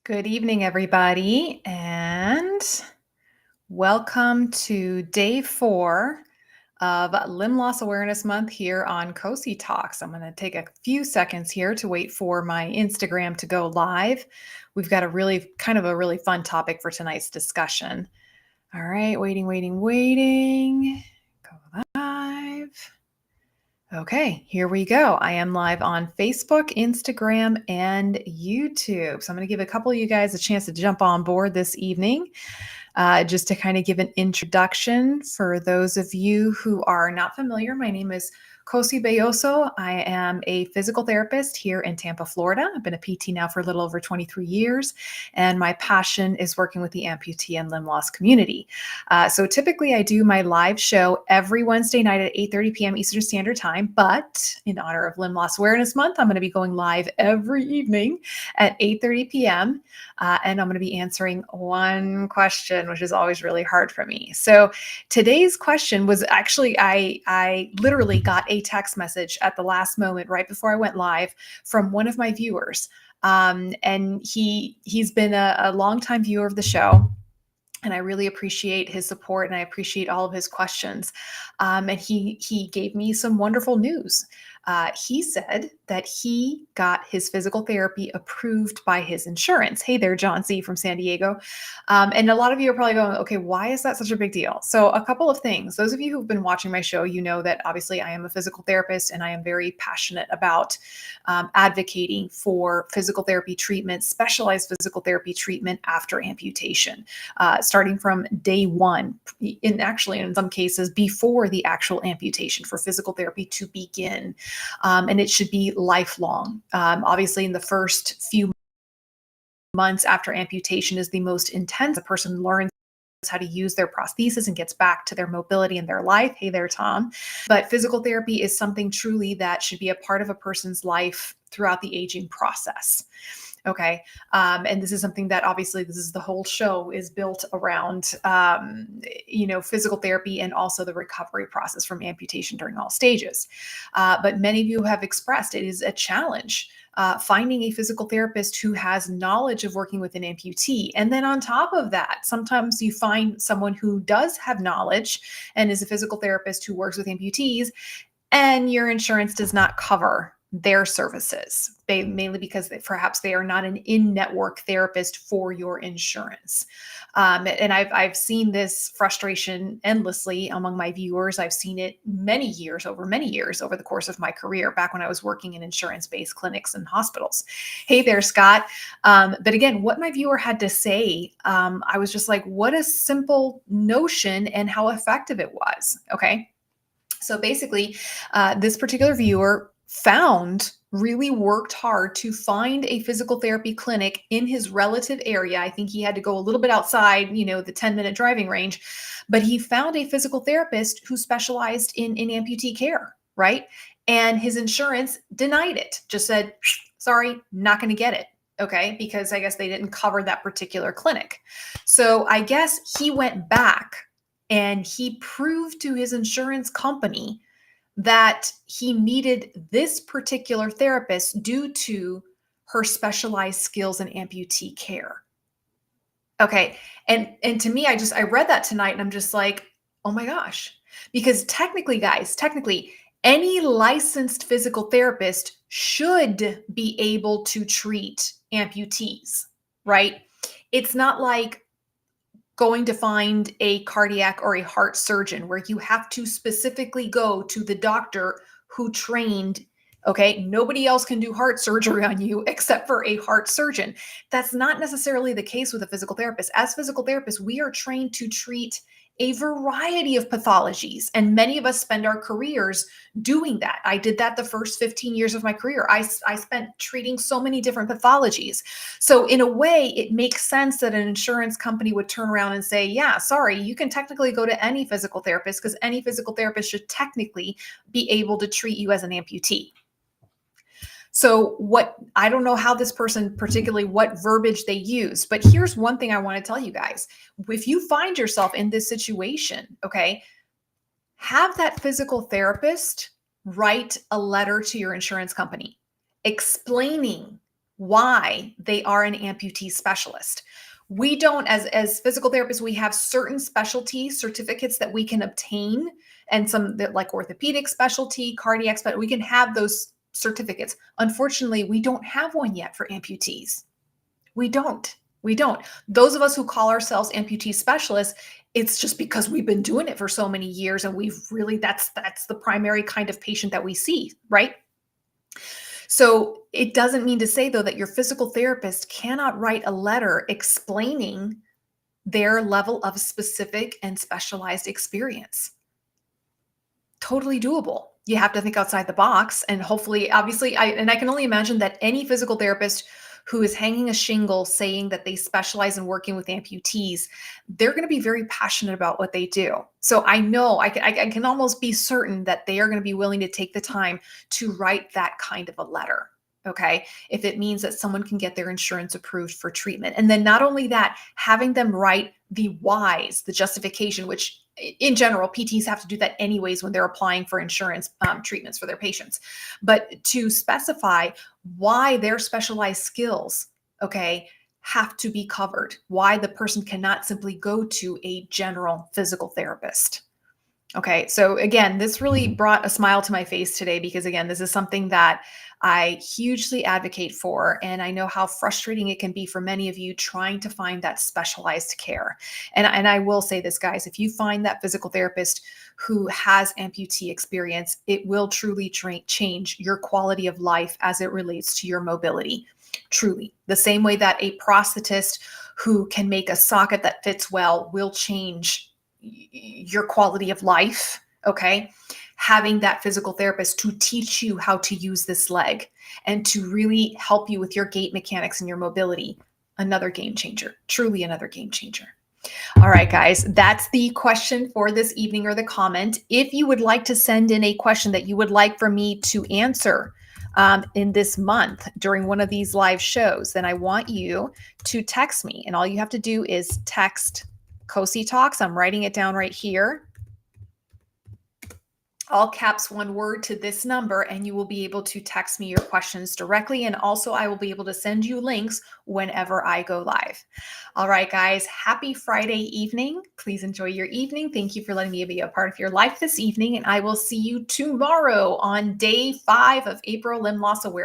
Good evening, everybody, and welcome to day 4 of Limb Loss Awareness Month here on COSI Talks. I'm going to take a few seconds here to wait for my Instagram to go live. We've got a really fun topic for tonight's discussion. All right, waiting. Go live. Okay, here we go. I am live on Facebook, Instagram, and YouTube. So I'm going to give a couple of you guys a chance to jump on board this evening, just to kind of give an introduction for those of you who are not familiar. My name is Cosi Belloso. I am a physical therapist here in Tampa, Florida. I've been a PT now for a little over 23 years, and my passion is working with the amputee and limb loss community. So typically I do my live show every Wednesday night at 8:30 p.m. Eastern Standard Time, but in honor of Limb Loss Awareness Month, I'm going to be going live every evening at 8:30 p.m. And I'm going to be answering one question, which is always really hard for me. So today's question was actually, I literally got a text message at the last moment right before I went live from one of my viewers. And he's been a longtime viewer of the show. And I really appreciate his support, and I appreciate all of his questions. And he gave me some wonderful news. He said that he got his physical therapy approved by his insurance. Hey there, John C. from San Diego. And a lot of you are probably going, okay, why is that such a big deal? So a couple of things. Those of you who've been watching my show, you know that obviously I am a physical therapist, and I am very passionate about advocating for physical therapy treatment, specialized physical therapy treatment after amputation, starting from day one, in some cases before the actual amputation, for physical therapy to begin. And it should be lifelong. Obviously, in the first few months after amputation is the most intense. A person learns how to use their prosthesis and gets back to their mobility in their life. Hey there, Tom. But physical therapy is something truly that should be a part of a person's life throughout the aging process. Okay. And this is something that obviously the whole show is built around, physical therapy and also the recovery process from amputation during all stages. But many of you have expressed it is a challenge. Finding a physical therapist who has knowledge of working with an amputee. And then on top of that, sometimes you find someone who does have knowledge and is a physical therapist who works with amputees, and your insurance does not cover their services, mainly because perhaps they are not an in-network therapist for your insurance. And I've seen this frustration endlessly among my viewers. I've seen it many years over the course of my career, back when I was working in insurance-based clinics and hospitals. Hey there, Scott. But again, what my viewer had to say, I was just like, what a simple notion and how effective it was. Okay. So basically, this particular viewer really worked hard to find a physical therapy clinic in his relative area. I think he had to go a little bit outside, the 10-minute driving range, but he found a physical therapist who specialized in amputee care, right? And his insurance denied it, just said, sorry, not going to get it. Okay, because I guess they didn't cover that particular clinic. So I guess he went back and he proved to his insurance company that he needed this particular therapist due to her specialized skills in amputee care. Okay. And to me, I read that tonight and I'm just like, oh my gosh. Because technically, guys, any licensed physical therapist should be able to treat amputees, right? It's not like going to find a cardiac or a heart surgeon where you have to specifically go to the doctor who trained. Okay, nobody else can do heart surgery on you except for a heart surgeon. That's not necessarily the case with a physical therapist. As physical therapists, we are trained to treat a variety of pathologies, and many of us spend our careers doing that. I did that the first 15 years of my career. I spent treating so many different pathologies. So in a way, it makes sense that an insurance company would turn around and say, yeah, sorry, you can technically go to any physical therapist because any physical therapist should technically be able to treat you as an amputee. So I don't know how this person, particularly what verbiage they use, but here's one thing I want to tell you guys. If you find yourself in this situation, okay, have that physical therapist write a letter to your insurance company explaining why they are an amputee specialist. We don't, as physical therapists, we have certain specialty certificates that we can obtain, and some that like orthopedic specialty, cardiac specialty, we can have those certificates. Unfortunately, we don't have one yet for amputees. We don't. We don't. Those of us who call ourselves amputee specialists, it's just because we've been doing it for so many years, and we've really, that's the primary kind of patient that we see, right? So it doesn't mean to say, though, that your physical therapist cannot write a letter explaining their level of specific and specialized experience. Totally doable. You have to think outside the box, and hopefully, obviously, I can only imagine that any physical therapist who is hanging a shingle saying that they specialize in working with amputees, they're going to be very passionate about what they do. So I know I can almost be certain that they are going to be willing to take the time to write that kind of a letter. Okay. If it means that someone can get their insurance approved for treatment. And then not only that, having them write the whys, the justification, which in general, PTs have to do that anyways when they're applying for insurance treatments for their patients. But to specify why their specialized skills, okay, have to be covered, why the person cannot simply go to a general physical therapist. Okay, so again, this really brought a smile to my face today because, again, this is something that I hugely advocate for. And I know how frustrating it can be for many of you trying to find that specialized care. And I will say this, guys, if you find that physical therapist who has amputee experience, it will truly change your quality of life as it relates to your mobility. Truly. The same way that a prosthetist who can make a socket that fits well will change your quality of life, okay? Having that physical therapist to teach you how to use this leg and to really help you with your gait mechanics and your mobility, another game changer, truly another game changer. All right, guys, that's the question for this evening, or the comment. If you would like to send in a question that you would like for me to answer in this month during one of these live shows, then I want you to text me. And all you have to do is text COSI Talks. I'm writing it down right here. All caps, one word, to this number, and you will be able to text me your questions directly. And also, I will be able to send you links whenever I go live. All right, guys, happy Friday evening. Please enjoy your evening. Thank you for letting me be a part of your life this evening. And I will see you tomorrow on day 5 of April Limb Loss Awareness.